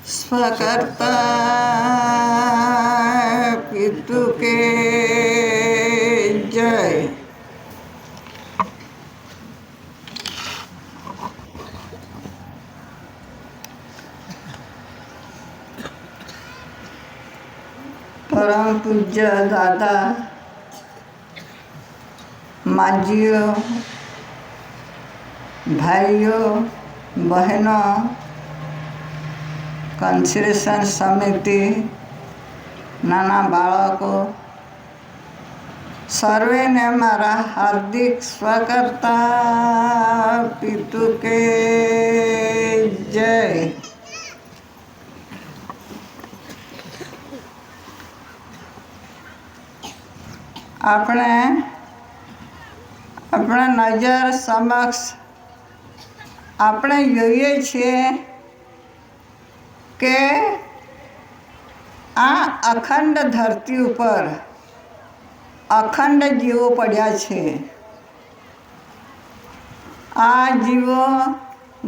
स्वकर्ता पितु के जय। परम पूज्य दादा माजियों, भाइयों, बहनों, कंसेशन समिति, नाना बाळकों, सर्वे ने मारा हार्दिक स्वकर्ता पितु के जय। આપણે આપણા નજર સમક્ષ આપણે જોઈએ છીએ કે આ અખંડ ધરતી ઉપર અખંડ જીવો પડ્યા છે। આ જીવો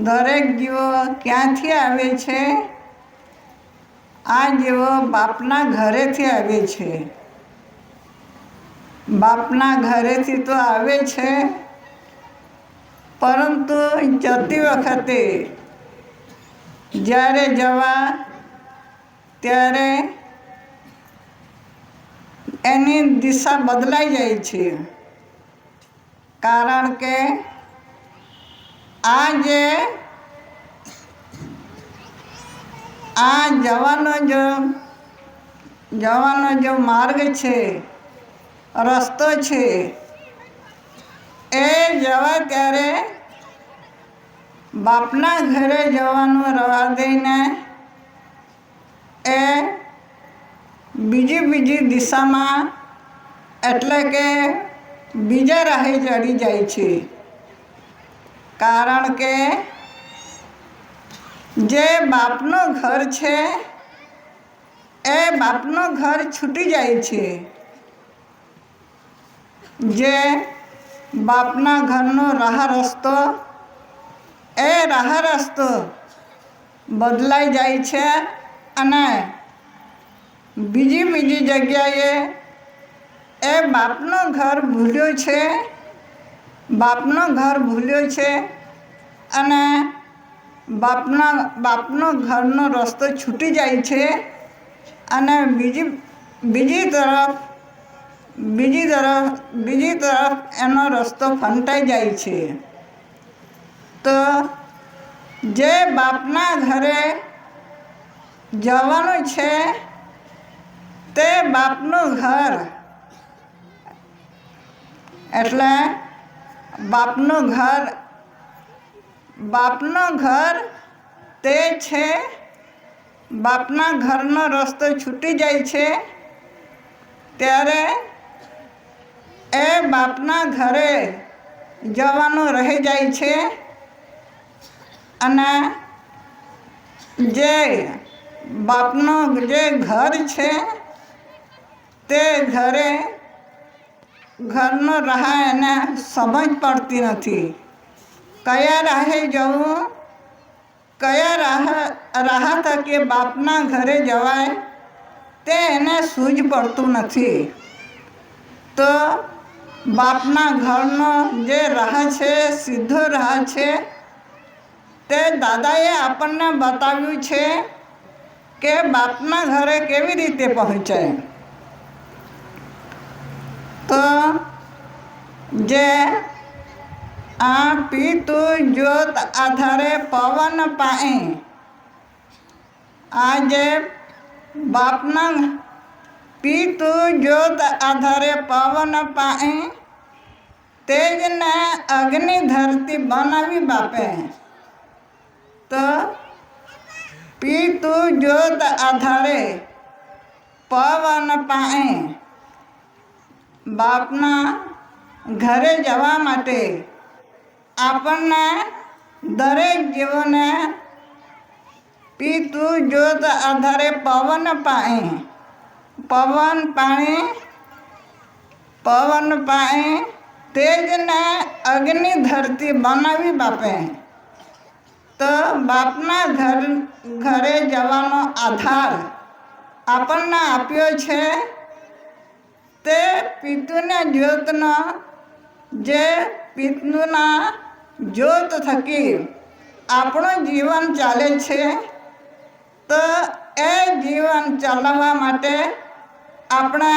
દરેક જીવો ક્યાંથી આવે છે? આ જીવો બાપના ઘરેથી આવે છે। બાપના ઘરેથી તો આવે છે, પરંતુ જતી વખતે જ્યારે જવા ત્યારે એની દિશા બદલાઈ જાય છે। કારણ કે આ જવાનો જો માર્ગ છે, રસ્તો છે, એ જવા ત્યારે બાપના ઘરે જવાનું રવા દઈને એ બીજી દિશામાં એટલે કે બીજા રાહે ચડી જાય છે। કારણ કે જે બાપનું ઘર છે એ બાપનું ઘર છૂટી જાય છે। જે બાપના ઘરનો રાહ રસ્તો એ રાહ રસ્તો બદલાઈ જાય છે અને બીજી જગ્યાએ એ બાપનું ઘર ભૂલ્યો છે, બાપનું ઘર ભૂલ્યો છે અને બાપનો ઘરનો રસ્તો છૂટી જાય છે અને બીજી તરફ એનો રસ્તો ફંટાઈ જાય છે। તો જે બાપના ઘરે જવાનું છે તે બાપનું ઘર એટલે બાપનું ઘર તે છે। બાપના ઘરનો રસ્તો છૂટી જાય છે ત્યારે એ બાપના ઘરે જવાનું રહી જાય છે અને જે બાપનું જે ઘર છે તે ઘરનો રાહ એને સમજ પડતી નથી। કયા રાહે જવું, કયા રાહ થકી બાપના ઘરે જવાય તે એને સૂઝ પડતું નથી। તો બાપના ઘરનો જે રાહ છે, સીધો રાહ છે, તે દાદાએ આપણને બતાવ્યું છે કે બાપના ઘરે કેવી રીતે પહોંચાય। તો જે આ પિતૃ જ્યોત આધારે પવન પાએ, આ જે બાપના પિતૃ જ્યોત આધારે પવન પાએ તેજને અગ્નિ ધરતી બનાવી બાપે। તો પિતૃ જ્યોત આધારે પવન પાએ બાપના ઘરે જવા માટે આપણને દરેક જીવોને પિતૃ જ્યોત આધારે પવન પાએ તેજને અગ્નિ ધરતી બનાવી બાપે। તો બાપના ઘરે જવાનો આધાર આપણને આપ્યો છે તે પિતૃને જ્યોતનો જે પિતૃના જ્યોત થકી આપણું જીવન ચાલે છે. તો એ જીવન ચલાવવા માટે આપણે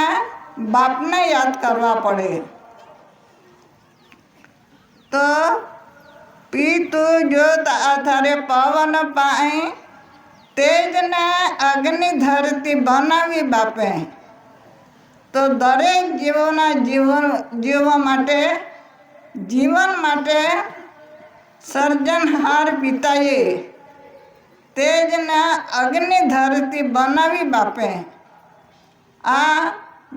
બાપને યાદ કરવા પડે. તો પિતૃ જ્યોત આધારે પવન પાણી તેજને અગ્નિ ધરતી બનાવી બાપે. તો દરેક જીવવા જીવન માટે સર્જનહાર પિતાએ તેજને અગ્નિ ધરતી બનાવી બાપે. આ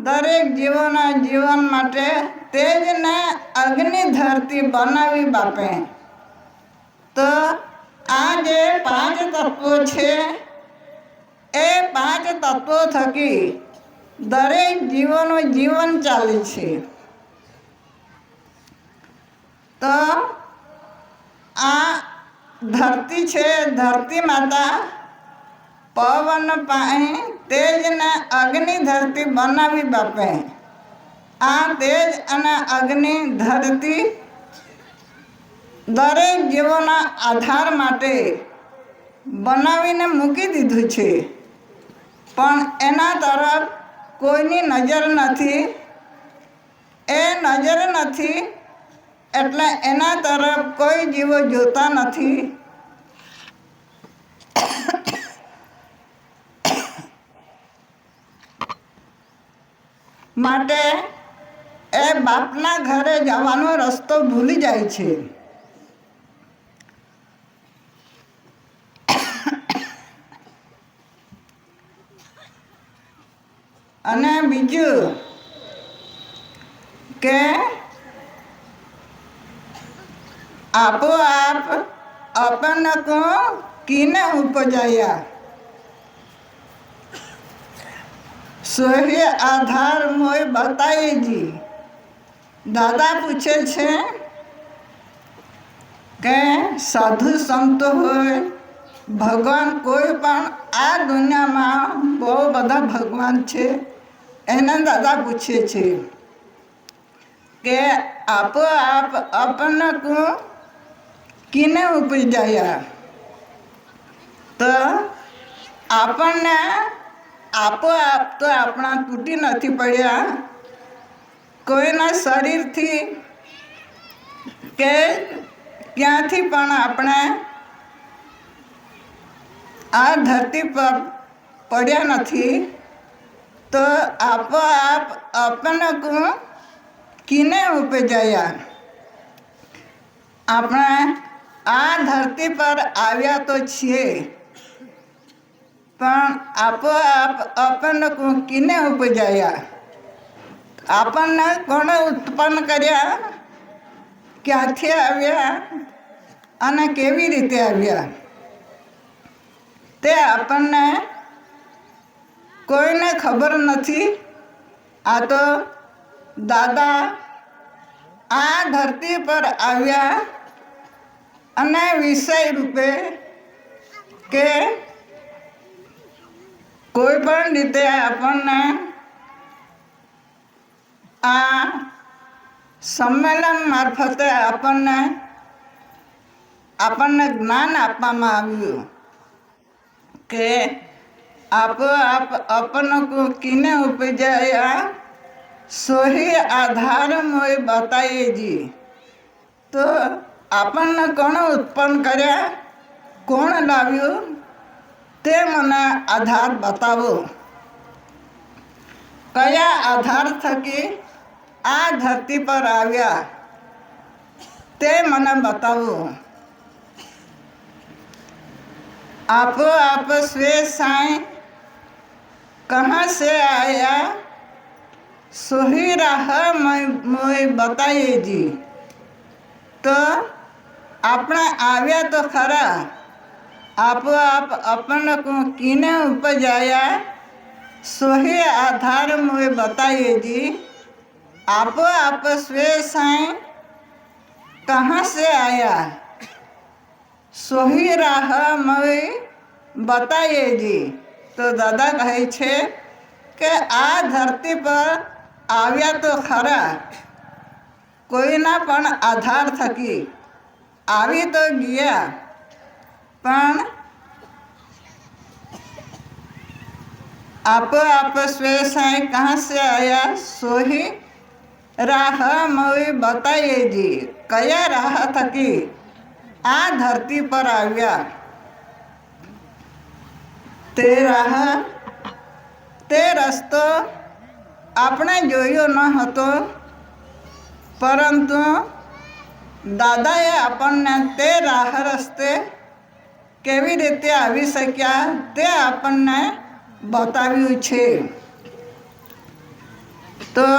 દરેક જીવન માટે તેજને અગ્નિ ધરતી બનાવી બાપે. તો આ જે 5 તત્વો છે એ 5 તત્વો થકી દરેક જીવન ચાલે છે. તો આ ધરતી છે, ધરતી માતા પવન પાણી તેજને અગ્નિ ધરતી બનાવી બાપે. આ તેજ અને અગ્નિ ધરતી દરેક જીવોના આધાર માટે બનાવીને મૂકી દીધું છે, પણ એના તરફ કોઈની નજર નથી. એ નજર નથી એટલે એના તરફ કોઈ જીવો જોતા નથી. માટે એ બાપના ઘરે જવાનો રસ્તો ભૂલી જાય છે. અને બીજું કે આપોઆપ अपन को किने उपजाया सोहे आधार मोय बताए जी. દાદા પૂછે છે કે સાધુ સંત હોય, ભગવાન કોઈ પણ આ દુનિયામાં બહુ બધા ભગવાન છે, એને દાદા પૂછે છે કે આપોઆપ આપણને કો કિને ઉપજાયા. તો આપણને આપોઆપ તો આપણા તૂટી નથી પડ્યા. કોઈના શરીરથી કે ક્યાંથી પણ આપણે આ ધરતી પર પડ્યા નથી. તો આપોઆપ આપણને કિને ઉપજાયા. આપણે આ ધરતી પર આવ્યા તો છીએ, પણ આપોઆપ આપણને કિને ઉપજાયા. આપણને કોણે ઉત્પન્ન કર્યા, ક્યાંથી આવ્યા અને કેવી રીતે આવ્યા તે આપણને કોઈને ખબર નથી. આ તો દાદા આ ધરતી પર આવ્યા અને વિષય રૂપે કે કોઈ પણ રીતે આપણને આ સંમેલન મારફતે આપણને જ્ઞાન આપવામાં આવ્યું કે આપોઆપ આપણને કિને ઉપજાયા સોહી આધાર મોય બતાઈએ જી. તો આપણને કોણ ઉત્પન્ન કર્યા, કોણ લાવ્યું તે મને આધાર બતાવો. કયા આધાર થકી આ ધરતી પર આવ્યા તે મને બતાવો. आपो आप स्वे साई कहाँ से आया सोही राह मोय बताइए जी. તો આપણે આવ્યા તો ખરા, આપોઆપ આપણને કિને ઉપજાયા સોહી આધાર મોય बताइए जी. આપોઆપ સ્વે સાઈ कहाँ से आया સોહી રાહ મય બતાયેજી. તો દાદા કહે છે કે આ ધરતી પર આવ્યા તો ખરા, કોઈના પણ આધાર થકી આવી તો ગયા, પણ આપો આપ સ્વેસ हैं कहाँ से आया सोही રાહ મય બતાયેજી. કયા રાહ થકી આ ધરતી પર આવ્યા? તે રાહ, તે રસ્તો આપણે જોયો ન હતો, પરંતુ દાદાએ આપણને તે રાહ રસ્તે કેવી રીતે આવી શક્યા તે આપણને બતાવ્યું છે. તો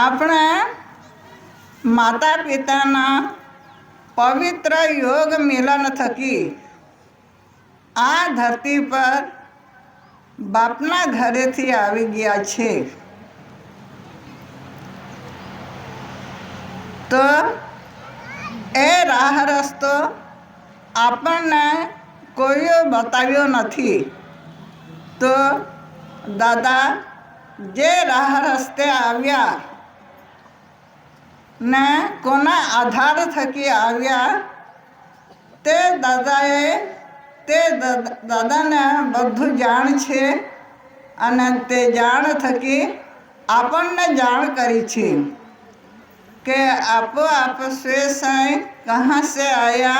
આપણે માતા પિતાના પવિત્ર યોગ મિલન થકી આ ધરતી પર બાપના ઘરેથી આવી ગયા છે. તો એ રાહ રસ્તો આપણને કોઈએ બતાવ્યો નથી. તો દાદા જે રાહ રસ્તે આવ્યા ને કોના આધાર થકી આવ્યા તે દાદાએ દાદાને બધું જાણ છે, અને તે જાણ થકી આપણને જાણ કરી છે કે આપો આપ સ્વેસ हैं कहाँ से आया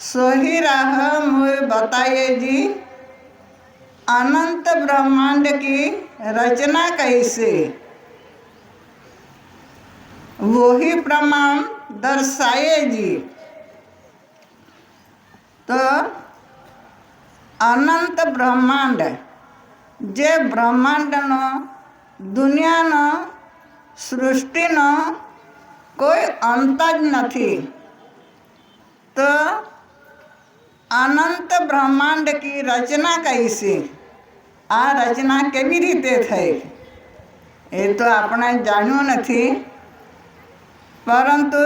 सोही राह मुझे बताइएजी. अनंत ब्रह्मांड की रचना कैसे, वही प्रमाण दर्शाएगी. તો અનંત બ્રહ્માંડ, જે બ્રહ્માંડનો, દુનિયાનો, સૃષ્ટિનો કોઈ અંત જ નથી. તો અનંત બ્રહ્માંડ કી રચના કૈસી, આ રચના કેવી રીતે થઈ એ તો આપણે જાણ્યું નથી, પરંતુ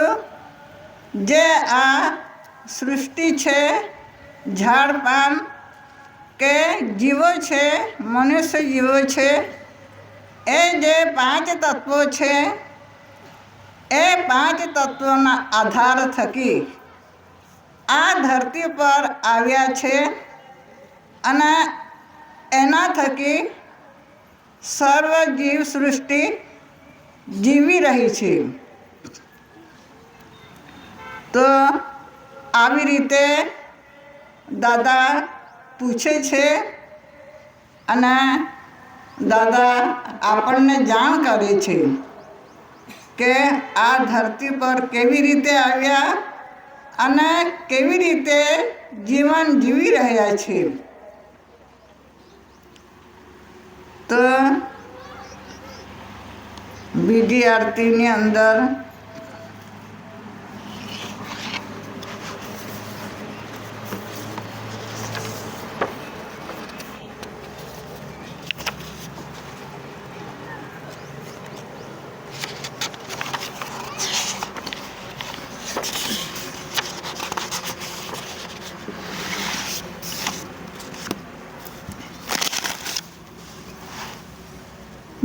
જે આ સૃષ્ટિ છે, ઝાડ પાન કે જીવો છે, મનુષ્ય જીવો છે, એ જે 5 તત્વો છે એ 5 તત્વોના આધાર થકી આ ધરતી પર આવ્યા છે, અને એના થકી સર્વ જીવ સૃષ્ટિ જીવી રહી છે. તો આવી રીતે દાદા પૂછે છે, અને દાદા આપણને જાણ કરે છે કે આ ધરતી પર કેવી રીતે આવ્યા અને કેવી રીતે જીવન જીવી રહ્યા છે. તો બીજી આરતીની અંદર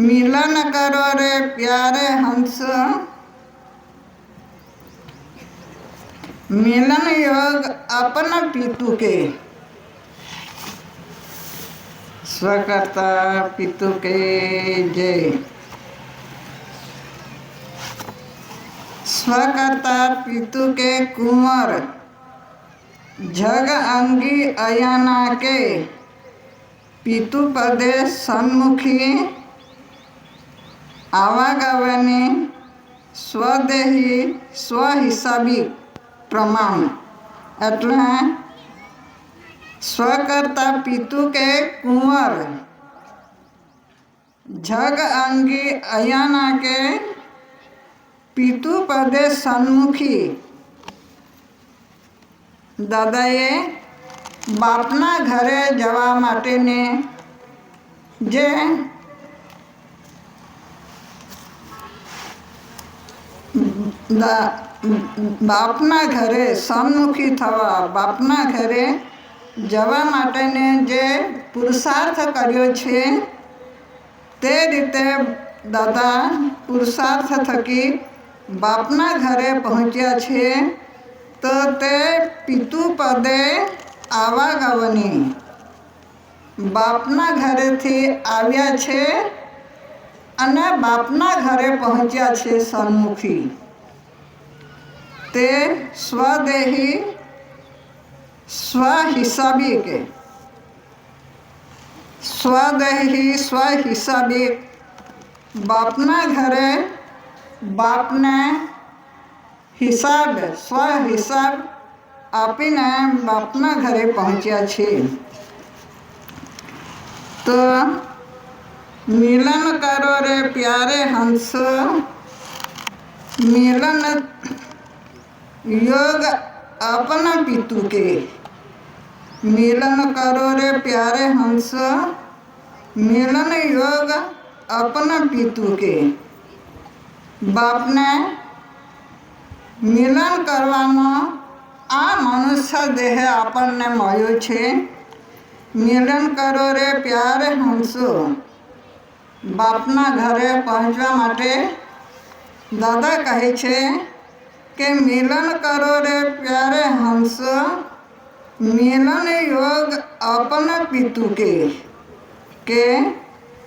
मिलन करो रे प्यारे हंस, मिलन योग अपन पितु के, स्वकर्ता पितु के जय. स्वकर्ता पितु के कुंवर, जग अंगी अयाना के, पितु पदे सन्मुखी, आवागमने સ્વદેહી સ્વહિસાબી પ્રમાણ. એટલે સ્વકર્તા પિતુ કે કુંવર, જગ અંગી અયાના કે, પિતુ પદે સન્મુખી. દાદાએ બાપના ઘરે જવા માટેને જે બાપના ઘરે સન્મુખી થવા, બાપના ઘરે જવા માટેને જે પુરુષાર્થ કર્યો છે તે રીતે દાદા પુરુષાર્થ થકી બાપના ઘરે પહોંચ્યા છે. તો તે પિતુ પદે આવાગમની, બાપના ઘરેથી આવ્યા છે અને બાપના ઘરે પહોંચ્યા છે સન્મુખી. તે સ્વદેહી સ્વહિસાબી કે સ્વદેહી સ્વહિસાબી બાપના ઘરે બાપને હિસાબ સ્વહિસાબ આપીને બાપના ઘરે પહોંચ્યા છે. તો મિલન કરો રે પ્યારે હંસ, મિલન योग अपना पितु के, मिलन करो रे प्यारे हंस, मिलन योग अपना पितु के. बापने मिलन करवानो आ मनुष्य देह આપણને મળ્યો છે. મિલન કરો રે પ્યારે હંસો, બાપના ઘરે પહોંચવા માટે દાદા કહે છે કે મિલન કરો રે પ્યારે હંસ, મિલન યોગ આપના પિતુ કે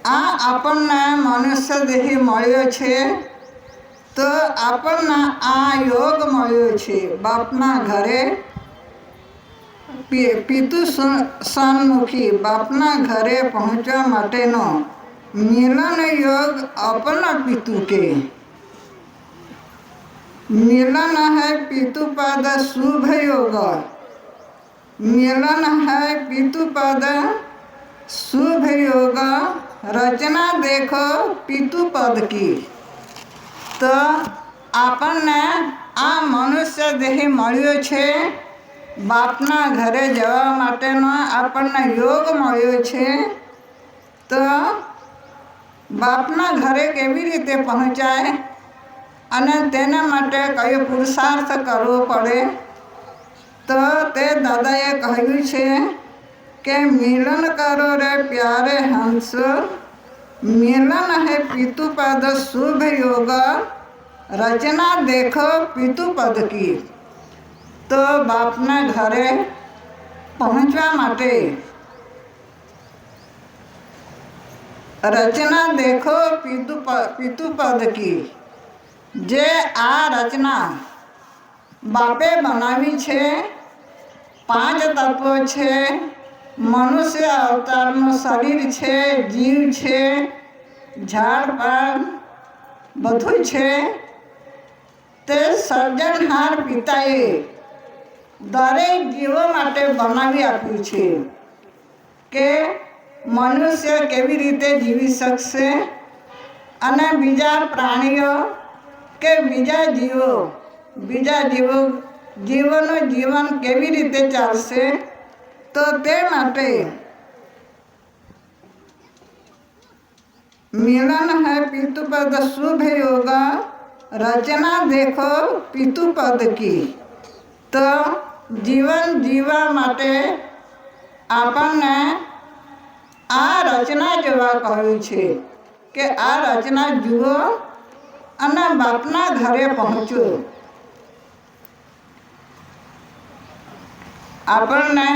આ આપણને મનુષ્ય દેહ મળ્યો છે તો આપણને આ યોગ મળ્યો છે બાપના ઘરે પિતુ સન્મુખી બાપના ઘરે પહોંચવા માટેનો મિલન યોગ આપના પિતુ કે. मिलन है पितुपद शुभ योग, मिलन है पितुपद शुभ योग, रचना देखो पितुपद की. तो આપણને આ મનુષ્ય દેહ મળ્યો છે, બાપના ઘરે જવા માટેનો આપણને યોગ મળ્યો છે. તો બાપના ઘરે કેવી રીતે પહોંચાય અને તેના માટે કયો પુરુષાર્થ કરવો પડે, તો તે દાદાએ કહ્યું છે કે મિલન કરો રે પ્યારે હંસ, મિલન હે પિતુપદ શુભ યોગ, રચના દેખો પિતુપદ કી. તો બાપના ઘરે પહોંચવા માટે રચના દેખો પિતુપદ કી. જે આ રચના બાપે બનાવી છે, 5 તત્વો છે, મનુષ્ય અવતારનું શરીર છે, જીવ છે, ઝાડ પાન બધું છે. તે સર્જનહાર પિતાએ દરેક જીવો માટે બનાવી આપ્યું છે કે મનુષ્ય કેવી રીતે જીવી શકશે અને બીજા પ્રાણીઓ કે બીજા જીવોનું જીવન કેવી રીતે ચાલશે. તો તે માટે મિલન હૈ પિતુપદ શુભ યોગ, રચના દેખો પિતુપદ કી. તો જીવન જીવવા માટે આપણને આ રચના જોવા કહ્યું છે કે આ રચના જુઓ અને બાપના ઘરે પહોંચો. આપણને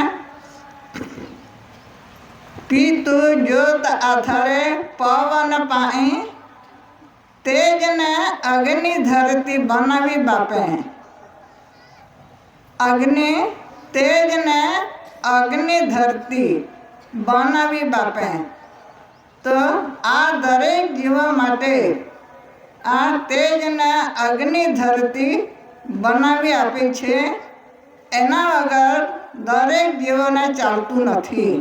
પિતુ જ્યોત આધારે પવન પાણી તેજને અગ્નિ ધરતી બનાવી બાપે, અગ્નિ તેજને અગ્નિ ધરતી બનાવી બાપે. તો આ દરેક જીવો માટે આ તેજને અગ્નિ ધરતી બનાવી આપી છે. એના વગર દરેક જીવોને ચાલતું નથી.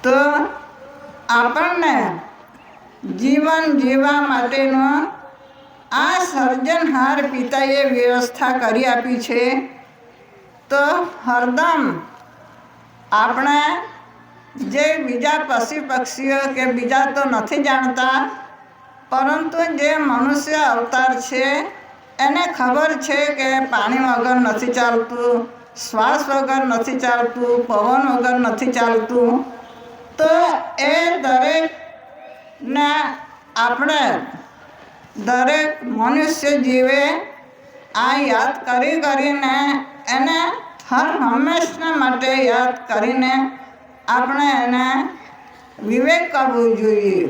તો આપણને જીવન જીવવા માટેનો આ સર્જનહાર પિતાએ વ્યવસ્થા કરી આપી છે. તો હરદમ આપણે જે બીજા પશુ પક્ષીઓ કે બીજા તો નથી જાણતા પરંતુ જે મનુષ્ય અવતાર છે એને ખબર છે કે પાણી વગર નથી ચાલતું, શ્વાસ વગર નથી ચાલતું, પવન વગર નથી ચાલતું. તો એ દરેકને આપણે દરેક મનુષ્ય જીવે આ યાદ કરીને એને હર હંમેશના માટે યાદ કરીને આપણે એને વિવેક કરવું જોઈએ.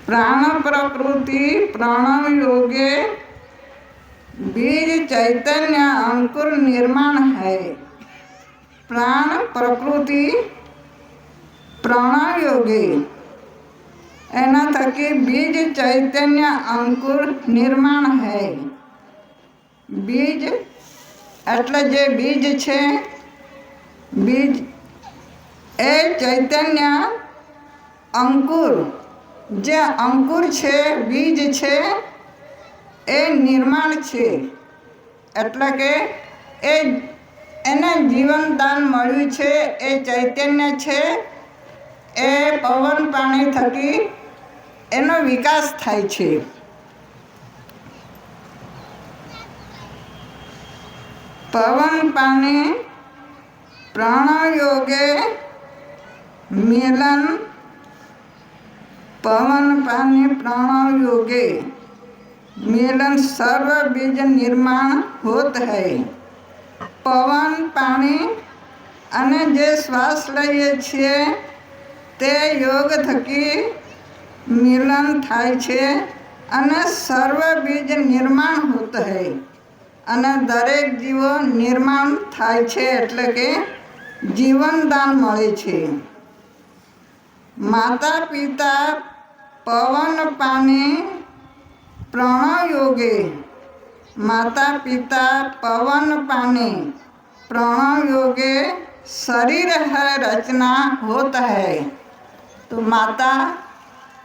प्राण प्रकृति प्रणव योगे बीज चैतन्य अंकुर निर्माण है. प्राण प्रकृति प्रणव योगे एना थकी बीज चैतन्य अंकुर निर्माण है. बीज એટલે જે બીજ છે, બીજ એ ચૈતન્ય અંકુર, જે અંકુર છે, બીજ છે એ નિર્માણ છે. એટલે કે એને જીવનદાન મળ્યું છે. એ ચૈતન્ય છે. એ પવન પાણી થકી એનો વિકાસ થાય છે. પવન પાણી પ્રાણ યોગે मिलन. पवन पानी प्राण योगे मिलन सर्व बीज निर्माण होत है. पवन पानी અને જે શ્વાસ લઈએ છીએ તે યોગ થકી મિલન થાય છે અને સર્વ બીજ નિર્માણ હોત હૈ. અને દરેક જીવો નિર્માણ થાય છે એટલે કે જીવનદાન મળે છે. माता पिता पवन पानी प्रण योगे. माता पिता पवन पानी प्रण योगे शरीर है रचना होता है. तो माता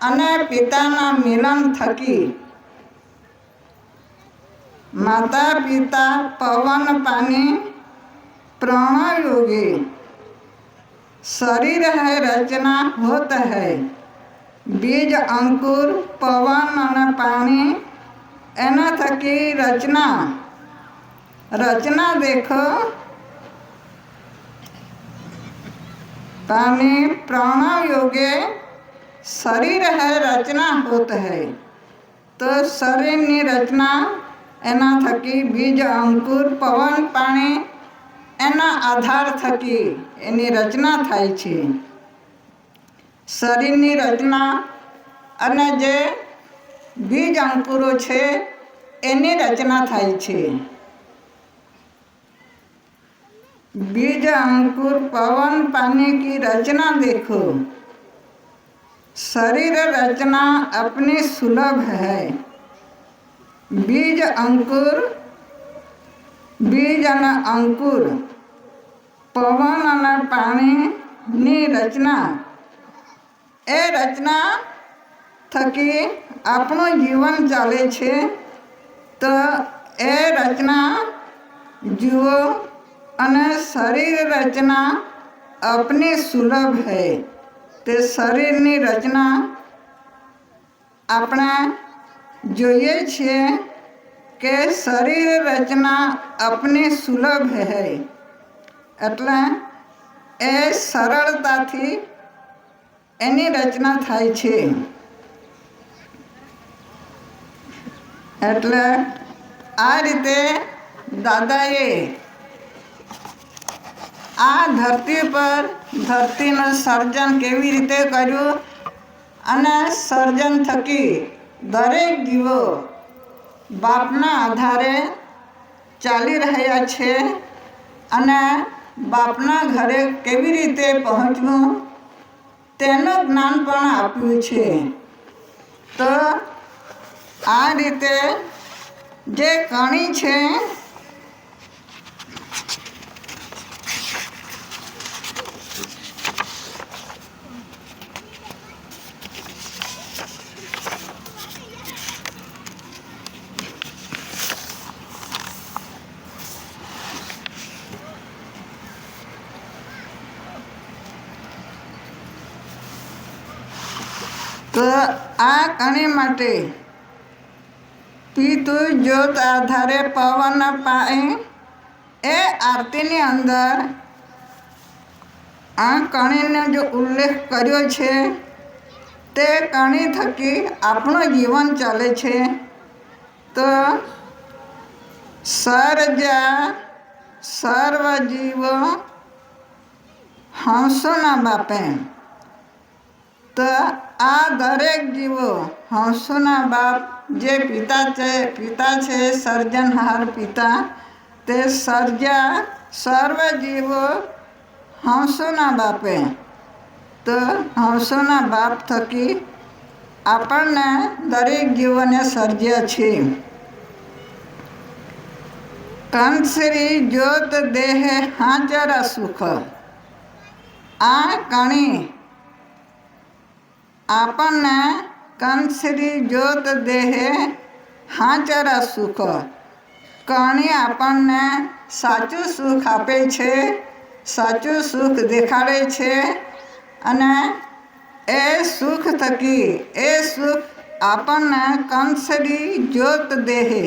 अने पिताना मिलन थकी माता पिता पवन पानी प्रण योगे शरीर है रचना होता है. बीज अंकुर पवन और पानी एना थकी रचना. रचना देखो पानी प्राण योगे शरीर है रचना होता है. तो शरीर नी रचना एना थकी बीज अंकुर पवन पानी एना आधार थकी एनी रचना थाय छे. शरीरनी रचना अने जे बीज अंकुरो छे एनी रचना थाय छे. बीज अंकुर पवन पानी की रचना देखो. शरीर रचना अपनी सुलभ है. बीज अंकुर बीज अने अंकुर पवन अने पानी नी रचना ए रचना थकी आपणुं जीवन चाले छे. तो ए रचना जुओ अने शरीर रचना अपनी सुलभ है. ते शरीरनी रचना आपणे जोईए छे के शरीर रचना अपनी सुलभ है. એટલે એ સરળતાથી એની રચના થાય છે. એટલે આ રીતે દાદાએ આ ધરતી પર ધરતીનું સર્જન કેવી રીતે કર્યું અને સર્જન થકી દરેક જીવો બાપના આધારે ચાલી રહ્યા છે અને બાપના ઘરે કેવી રીતે પહોંચવું તેનું જ્ઞાન પણ આપ્યું છે. તો આ રીતે જે કણી છે તો આ કણી માટે પીતું જ્યોત આધારે પવન પાણી એ આરતીની અંદર આ કણીનો જો ઉલ્લેખ કર્યો છે તે કણી થકી આપણું જીવન ચાલે છે. તો સર્જા સર્વ જીવ હંસોના બાપે. તો આ દરેક જીવો હંસોના બાપ જે પિતા છે સર્જનહાર પિતા, તે સર્જા સર્વ જીવો હંસોના બાપે. તો હંસોના બાપ થકી આપણને દરેક જીવોને સર્જ્યા છે. કંસરી જ્યોત દેહે હાજરા સુખ. આ કણી આપણને કંસરી જ્યોત દેહે હાજરા સુખ. કણી આપણને સાચું સુખ આપે છે, સાચું સુખ દેખાડે છે. અને એ સુખ થકી એ સુખ આપણને કંસરી જ્યોત દેહે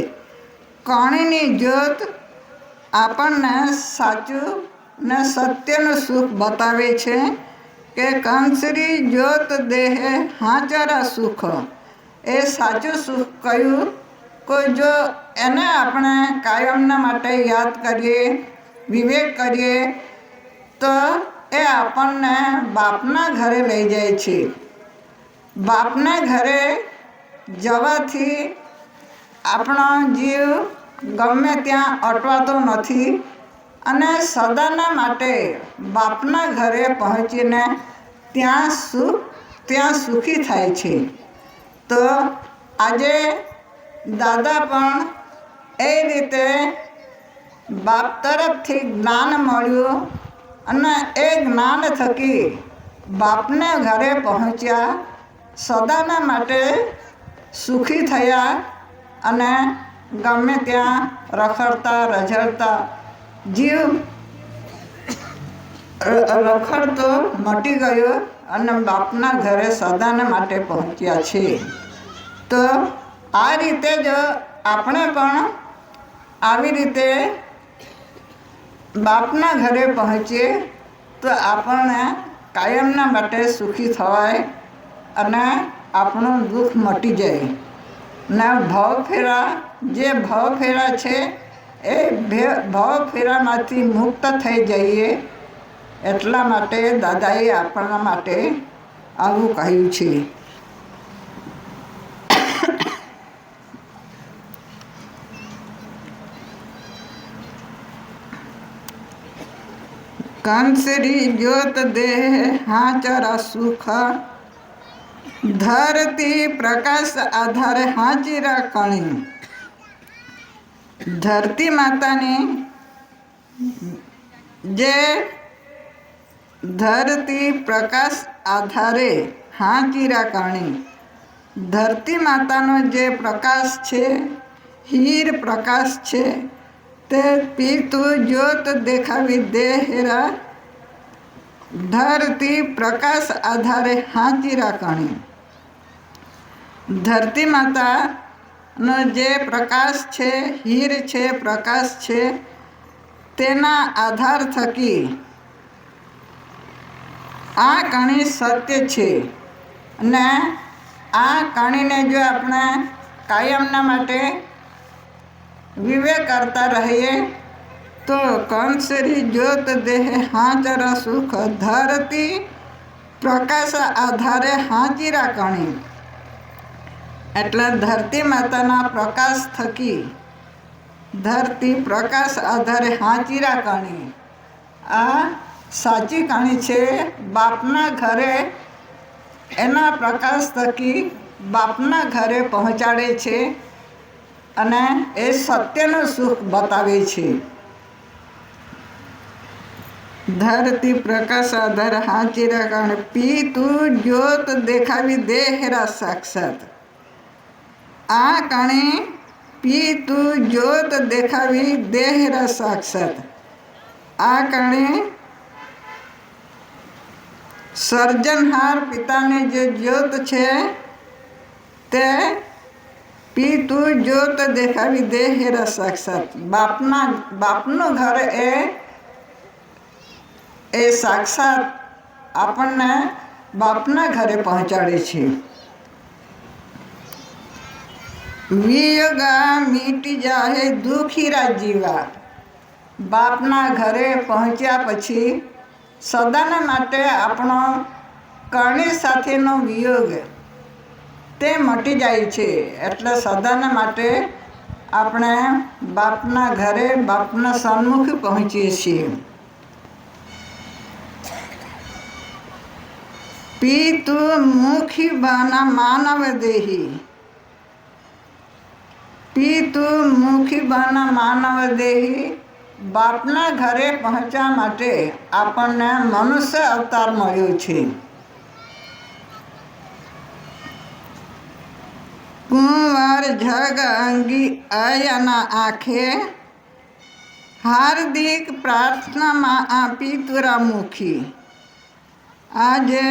કણીની જ્યોત આપણને સાચું ને સત્યનું સુખ બતાવે છે કે કંસરી જ્યોત દેહે હાજરા સુખ. એ સાચું સુખ કયું? કોઈ જો એને આપણે કાયમના માટે યાદ કરીએ, વિવેક કરીએ, તો એ આપણને બાપના ઘરે લઈ જાય છે. બાપના ઘરે જવાથી આપણો જીવ ગમે ત્યાં અટવાતો નથી અને સદાના માટે બાપના ઘરે પહોંચીને ત્યાં સુખી થાય છે. તો આજે દાદા પણ એ રીતે બાપ તરફથી જ્ઞાન મળ્યું અને એ જ્ઞાન થકી બાપને ઘરે પહોંચ્યા, સદાના માટે સુખી થયા અને ગમે ત્યાં રખડતા રઝળતા જીવ રખડતો મટી ગયો અને બાપના ઘરે સદાના માટે પહોંચ્યા છે. તો આ રીતે જો આપણે પણ આવી રીતે બાપના ઘરે પહોંચીએ તો આપણને કાયમના માટે સુખી થવાય અને આપણું દુઃખ મટી જાય ને જે ભવફેરા છે એ ભવફેરામાંથી મુક્ત થઈ જઈએ. એટલા માટે દાદાએ આપણા માટે આવું કહ્યું છે. કંસરી જ્યોત દેહ હાજરા સુખ. ધરતી પ્રકાશ આધારે હાજરા કણી. ધરતી માતાની જે ધરતી પ્રકાશ આધારે હાજરા કણી. ધરતી માતાનો જે પ્રકાશ છે, હીર પ્રકાશ છે, તે પીતું જ્યોત દેખાવી દેહરા. ધરતી પ્રકાશ આધારે હાજરા કણી. ધરતી માતાનો જે પ્રકાશ છે, હીર છે, પ્રકાશ છે, તેના આધાર થકી આ કણી સત્ય છે. અને આ કણીને જો આપણે કાયમના માટે વિવેક કરતા રહીએ તો કંસરી જ્યોત દેહે હાજરા સુખ. ધરતી પ્રકાશ આધારે હાજરા કણી. એટલે ધરતી માતાના પ્રકાશ થકી ધરતી પ્રકાશ આધારે હાજરા કણી. આ સાચી કણી છે. બાપના ઘરે એના પ્રકાશ થકી બાપના ઘરે પહોંચાડે છે અને એ સત્યનું સુખ બતાવે છે. ધરતી પ્રકાશ આધારે હાજરા કણી. પીતું જ્યોત દેખાવી દેહરા સાક્ષાત. આ કણી પીતું જ્યોત દેખાવી દેહરા સાક્ષાત. આ કણી સર્જનહાર પિતાની જે જ્યોત છે તે પિતું જ્યોત દેખાવી દે હેરા સાક્ષાત. બાપનું ઘર એ સાક્ષાત આપણને બાપના ઘરે પહોંચાડે છે. વિયોગા મીટી જાહે દુખીરા જીવા. બાપના ઘરે પહોંચ્યા પછી સદાને માટે આપણો કરણી સાથેનો વિયોગ તે મટી જાય છે. એટલે સદાને માટે આપણે બાપના ઘરે બાપના સન્મુખ પહોંચીએ છીએ. પિતુ મુખી બના માનવ દેહી. પિતુ મુખી બના માનવ દેહી. બાપના ઘરે પહોંચવા માટે આપણને મનુષ્ય અવતાર મળ્યો છે. કુંવર જગ અંગી અયના આંખે. હાર્દિક પ્રાર્થનામાં આ પિતુરા મુખી. આજે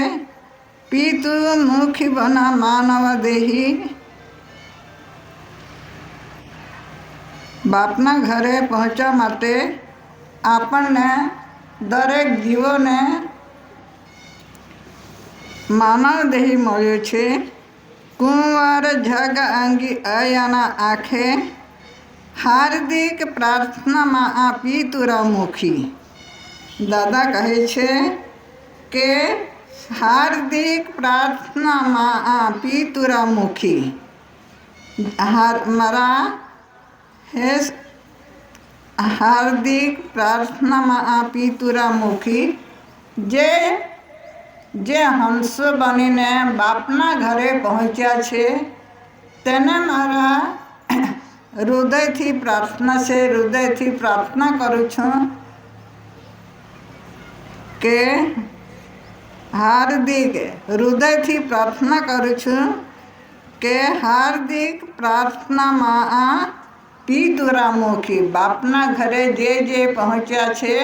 પિતુ મુખી બના માનવ દેહી. બાપના ઘરે પહોંચવા માટે આપણને દરેક જીવોને માનવ દેહી મળ્યો છે. કુંવર જગ અંગી અયના આંખે. હાર્દિક પ્રાર્થનામાં આ પિતુરા મુખી. દાદા કહે છે કે હાર્દિક પ્રાર્થનામાં આ પિતુરા મુખી. મારા હાર્દિક પ્રાર્થનામાં આ પિતુરા મુખી જે હંસ બનીને બાપના ઘરે પહોંચ્યા છે તેને મારા હૃદયથી પ્રાર્થના છે. હૃદયથી પ્રાર્થના કરું છું કે હૃદયથી પ્રાર્થના કરું છું કે હાર્દિક પ્રાર્થનામાં આ પિતુરા મુખી. બાપના ઘરે જે પહોંચ્યા છે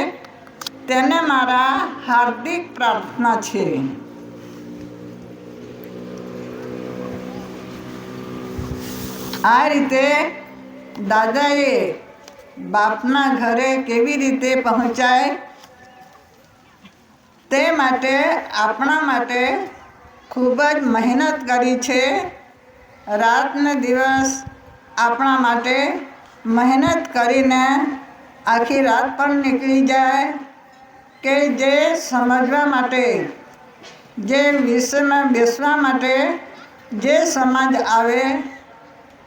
તેને મારા હાર્દિક પ્રાર્થના છે. આ રીતે દાદાએ બાપના ઘરે કેવી રીતે પહોંચાય તે માટે આપણા માટે ખૂબ જ મહેનત કરી છે. રાત ને દિવસ આપણા માટે મહેનત કરીને આખી રાત પણ નીકળી જાય કે જે સમજવા માટે, જે વિષયમાં બેસવા માટે જે સમાજ આવે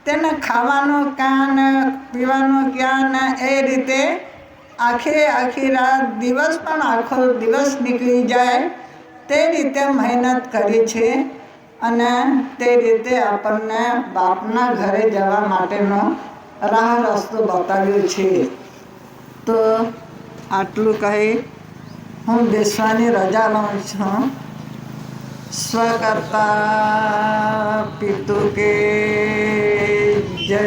તેને ખાવાનું ક્યાં ને પીવાનું ક્યાં ને એ રીતે આખી રાત દિવસ પણ આખો દિવસ નીકળી જાય તે રીતે મહેનત કરી છે. અને તે રીતે આપણને બાપના ઘરે જવા માટેનો રાહ રસ્તો બતાવ્યો છે. તો આટલું કહી હું બેસવાની રજા લઉં છું. સ્વકર્તા પિતુ કે જય.